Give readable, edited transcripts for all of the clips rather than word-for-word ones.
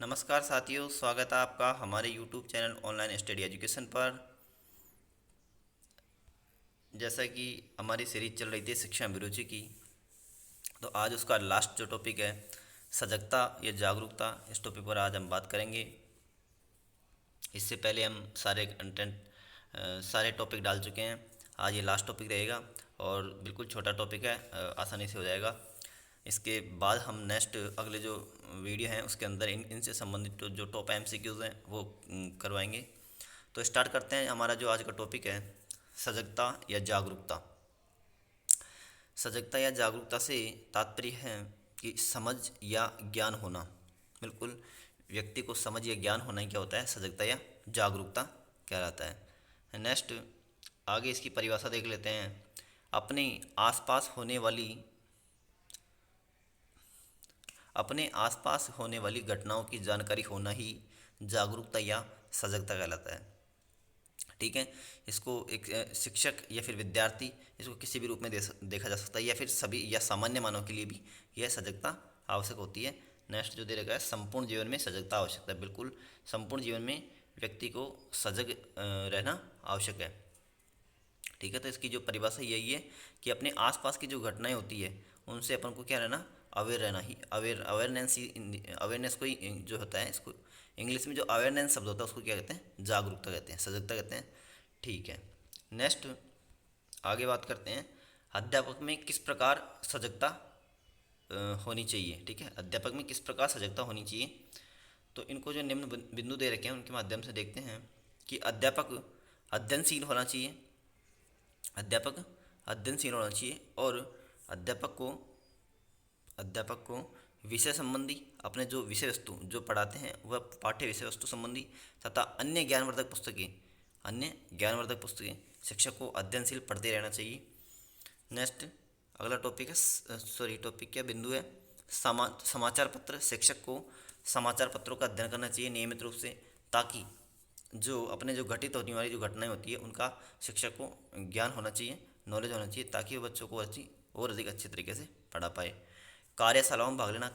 नमस्कार साथियों, स्वागत है आपका हमारे YouTube channel online study education पर। जैसा कि हमारी सीरीज चल रही थी शिक्षा में अभिरुचि की, तो आज उसका लास्ट जो टॉपिक है सजगता या जागरूकता, इस टॉपिक पर आज हम बात करेंगे। इससे पहले हम सारे टॉपिक डाल चुके हैं। आज ये लास्ट टॉपिक रहेगा और बिल्कुल छोटा टॉपिक है, आसानी से हो जाएगा। इसके बाद हम नेक्स्ट अगले जो वीडियो हैं उसके अंदर इनसे संबंधित जो टॉप MCQs हैं वो करवाएंगे। तो स्टार्ट करते हैं। हमारा जो आज का टॉपिक है सजगता या जागरूकता। सजगता या जागरूकता से तात्पर्य है कि समझ या ज्ञान होना। बिल्कुल, व्यक्ति को समझ या ज्ञान होना ही क्या होता है, सजगता या जागरूकता कहलाता है। नेक्स्ट आगे इसकी परिभाषा देख लेते हैं। अपने आसपास होने वाली घटनाओं की जानकारी होना ही जागरूकता या सजगता कहलाता है। ठीक है, इसको एक शिक्षक या फिर विद्यार्थी, इसको किसी भी रूप में देखा जा सकता है, या फिर सभी या सामान्य मानव के लिए भी यह सजगता आवश्यक होती है। नेक्स्ट जो दे रखा है, संपूर्ण जीवन में सजगता आवश्यकता है। बिल्कुल, संपूर्ण जीवन में व्यक्ति को सजग रहना आवश्यक है। ठीक है, तो इसकी जो परिभाषा यही है कि अपने आसपास की जो घटनाएं होती है उनसे अपन को क्या रहना, अवेयर रहना ही अवेयरनेस को ही जो होता है, इसको इंग्लिश में जो अवेयरनेस शब्द होता है उसको क्या कहते हैं, जागरूकता कहते हैं, सजगता कहते हैं। ठीक है, नेक्स्ट आगे बात करते हैं। अध्यापक में किस प्रकार सजगता होनी चाहिए। ठीक है, अध्यापक में किस प्रकार सजगता होनी चाहिए। तो इनको जो निम्न बिंदु दे रखे हैं उनके माध्यम से देखते हैं कि अध्यापक अध्ययनशील होना चाहिए। अध्यापक अध्ययनशील होना चाहिए और अध्यापक को विषय संबंधी अपने जो विषय वस्तु जो पढ़ाते हैं वह पाठ्य विषय वस्तु संबंधी तथा अन्य ज्ञानवर्धक पुस्तकें शिक्षक को अध्ययनशील पढ़ते रहना चाहिए। नेक्स्ट अगला टॉपिक है, टॉपिक क्या बिंदु है, समाचार पत्र। शिक्षक को समाचार पत्रों का अध्ययन करना चाहिए नियमित रूप से, ताकि जो घटित होने वाली जो घटनाएं होती है उनका शिक्षक को ज्ञान होना चाहिए, नॉलेज होना चाहिए, ताकि वो बच्चों को अधिक अच्छे तरीके से पढ़ा पाए। कार्यशालाओं में भाग लेना।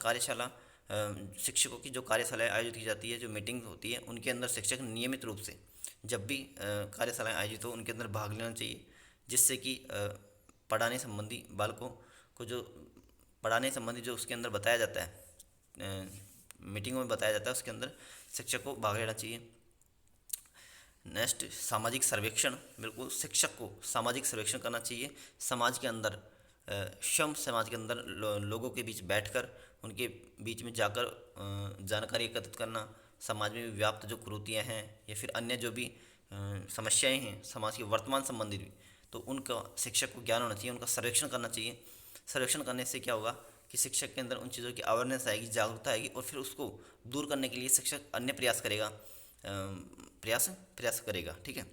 शिक्षकों की जो कार्यशालाएँ आयोजित की जाती है, जो मीटिंग होती है, उनके अंदर शिक्षक नियमित रूप से जब भी कार्यशालाएँ आयोजित हो उनके अंदर भाग लेना चाहिए, जिससे कि पढ़ाने संबंधी बालकों को जो पढ़ाने संबंधी जो उसके अंदर बताया जाता है, मीटिंगों में बताया जाता है, उसके अंदर शिक्षक को भाग लेना चाहिए। नेक्स्ट सामाजिक सर्वेक्षण। बिल्कुल, शिक्षक को सामाजिक सर्वेक्षण करना चाहिए। समाज के अंदर समाज के अंदर लोगों के बीच बैठकर उनके बीच में जाकर जानकारी एकत्रित करना, समाज में व्याप्त जो कुरीतियाँ हैं या फिर अन्य जो भी समस्याएं हैं समाज के वर्तमान संबंधित भी, तो उनका शिक्षक को ज्ञान होना चाहिए, उनका सर्वेक्षण करना चाहिए। सर्वेक्षण करने से क्या होगा कि शिक्षक के अंदर उन चीज़ों की अवेयरनेस आएगी, जागरूकता आएगी, और फिर उसको दूर करने के लिए शिक्षक अन्य प्रयास करेगा, प्रयास करेगा। ठीक है,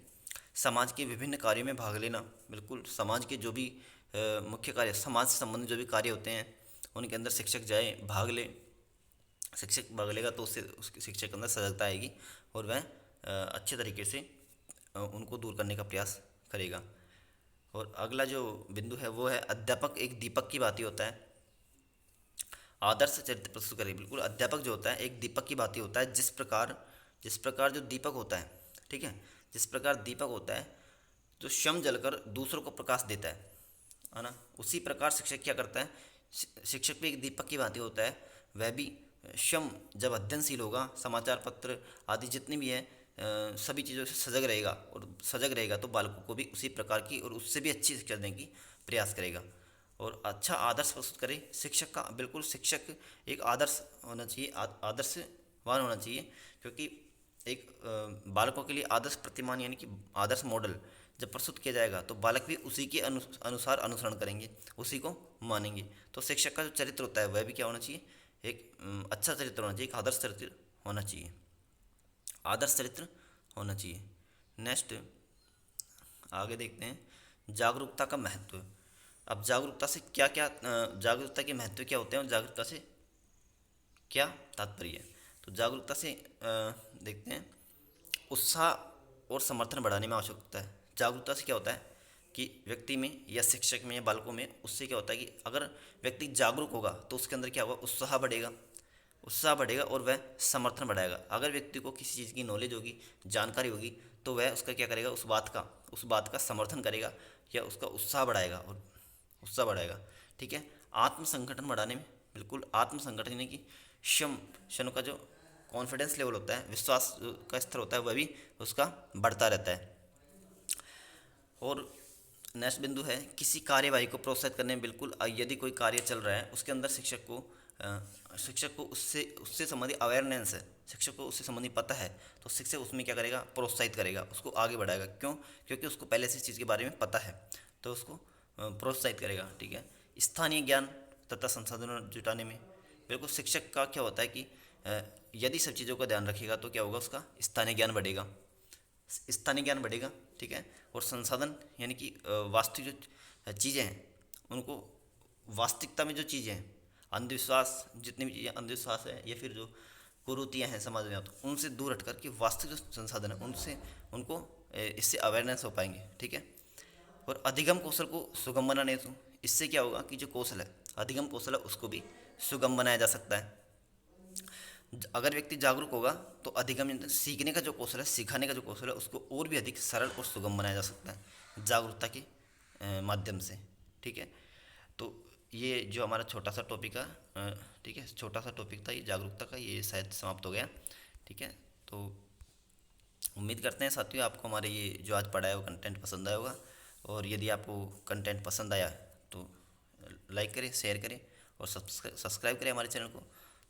समाज के विभिन्न कार्यों में भाग लेना। बिल्कुल, समाज के जो भी मुख्य कार्य, समाज से संबंधित जो भी कार्य होते हैं उनके अंदर शिक्षक जाए, भाग ले। शिक्षक भाग लेगा तो उससे उसके शिक्षक के अंदर सजगता आएगी और वह अच्छे तरीके से उनको दूर करने का प्रयास करेगा। और अगला जो बिंदु है वो है अध्यापक एक दीपक की भांति होता है, आदर्श चरित्र प्रस्तुत करें। बिल्कुल, अध्यापक जो होता है एक दीपक की भांति होता है। जिस प्रकार जो दीपक होता है, ठीक है, जिस प्रकार दीपक होता है जो स्वयं जलकर दूसरों को प्रकाश देता है ना, उसी प्रकार शिक्षक क्या करता है, शिक्षक भी एक दीपक की भांति होता है। वह भी स्वयं जब अध्ययनशील होगा, समाचार पत्र आदि जितनी भी है सभी चीज़ों से सजग रहेगा तो बालकों को भी उसी प्रकार की और उससे भी अच्छी शिक्षा देने की प्रयास करेगा और अच्छा आदर्श प्रस्तुत करे शिक्षक का। बिल्कुल, शिक्षक एक आदर्श होना चाहिए, आदर्शवान होना चाहिए, क्योंकि एक बालकों के लिए आदर्श प्रतिमान यानी कि आदर्श मॉडल जब प्रस्तुत किया जाएगा तो बालक भी उसी के अनुसार अनुसरण करेंगे, उसी को मानेंगे। तो शिक्षक का जो चरित्र होता है वह भी क्या होना चाहिए, एक अच्छा चरित्र होना चाहिए, एक आदर्श चरित्र होना चाहिए, आदर्श चरित्र होना चाहिए। नेक्स्ट आगे देखते हैं जागरूकता का महत्व। अब जागरूकता से जागरूकता के महत्व क्या होते हैं और जागरूकता से क्या तात्पर्य है। तो जागरूकता से देखते हैं उत्साह और समर्थन बढ़ाने में आवश्यक होता है। जागरूकता से क्या होता है कि व्यक्ति में या शिक्षक में या बालकों में, उससे क्या होता है कि अगर व्यक्ति जागरूक होगा तो उसके अंदर क्या होगा, उत्साह बढ़ेगा, उत्साह बढ़ेगा और वह समर्थन बढ़ाएगा। अगर व्यक्ति को किसी चीज़ की नॉलेज होगी, जानकारी होगी, तो वह उसका क्या करेगा, उस बात का समर्थन करेगा या उसका उत्साह बढ़ाएगा और उत्साह बढ़ाएगा। ठीक है। आत्म संगठन बढ़ाने में, बिल्कुल आत्म संगठन यानी कि क्षण का जो कॉन्फिडेंस लेवल होता है, विश्वास का स्तर होता है, वह भी उसका बढ़ता रहता है। और नेक्स्ट बिंदु है किसी कार्यवाही को प्रोत्साहित करने में। बिल्कुल यदि कोई कार्य चल रहा है, उसके अंदर शिक्षक को उससे उससे संबंधी अवेयरनेस है, शिक्षक को उससे संबंधी पता है, तो शिक्षक उसमें क्या करेगा, प्रोत्साहित करेगा, उसको आगे बढ़ाएगा। क्यों? क्योंकि उसको पहले से इस चीज़ के बारे में पता है, तो उसको प्रोत्साहित करेगा। ठीक है। स्थानीय ज्ञान तथा संसाधनों जुटाने में, बिल्कुल शिक्षक का क्या होता है कि यदि सब चीज़ों का ध्यान रखेगा तो क्या होगा, उसका स्थानीय ज्ञान बढ़ेगा, स्थानीय ज्ञान बढ़ेगा। ठीक है। और संसाधन यानी कि वास्तविक जो चीज़ें हैं उनको, वास्तविकता में जो चीज़ें हैं, अंधविश्वास, जितनी भी चीज़ें अंधविश्वास है या फिर जो कुरीतियाँ हैं समाज में, तो उनसे दूर हट करके वास्तविक जो संसाधन है उनसे उनको इससे अवेयरनेस हो पाएंगे। ठीक है। और अधिगम कौशल को सुगम बनाने, तो इससे क्या होगा कि जो कौशल है, अधिगम कौशल है, उसको भी सुगम बनाया जा सकता है। अगर व्यक्ति जागरूक होगा तो अधिगम सीखने का जो कौशल है, सिखाने का जो कौशल है, उसको और भी अधिक सरल और सुगम बनाया जा सकता है जागरूकता के माध्यम से। ठीक है। तो ये जो हमारा छोटा सा टॉपिक है, ठीक है, छोटा सा टॉपिक था ये जागरूकता का, ये शायद समाप्त हो गया। ठीक है। तो उम्मीद करते हैं साथियों आपको हमारे ये जो आज पढ़ा है वो कंटेंट पसंद आया होगा। और यदि आपको कंटेंट पसंद आया तो लाइक करें, शेयर करें और सब्सक्राइब करें हमारे चैनल को,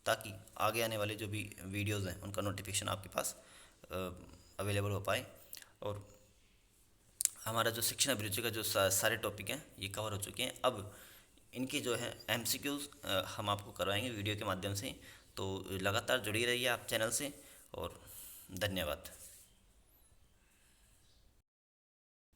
ताकि आगे आने वाले जो भी वीडियोज़ हैं उनका नोटिफिकेशन आपके पास अवेलेबल हो पाए। और हमारा जो शिक्षण अभिरुचि का जो सारे टॉपिक हैं ये कवर हो चुके हैं। अब इनकी जो है MCQs हम आपको करवाएंगे वीडियो के माध्यम से। तो लगातार जुड़ी रहिए आप चैनल से, और धन्यवाद।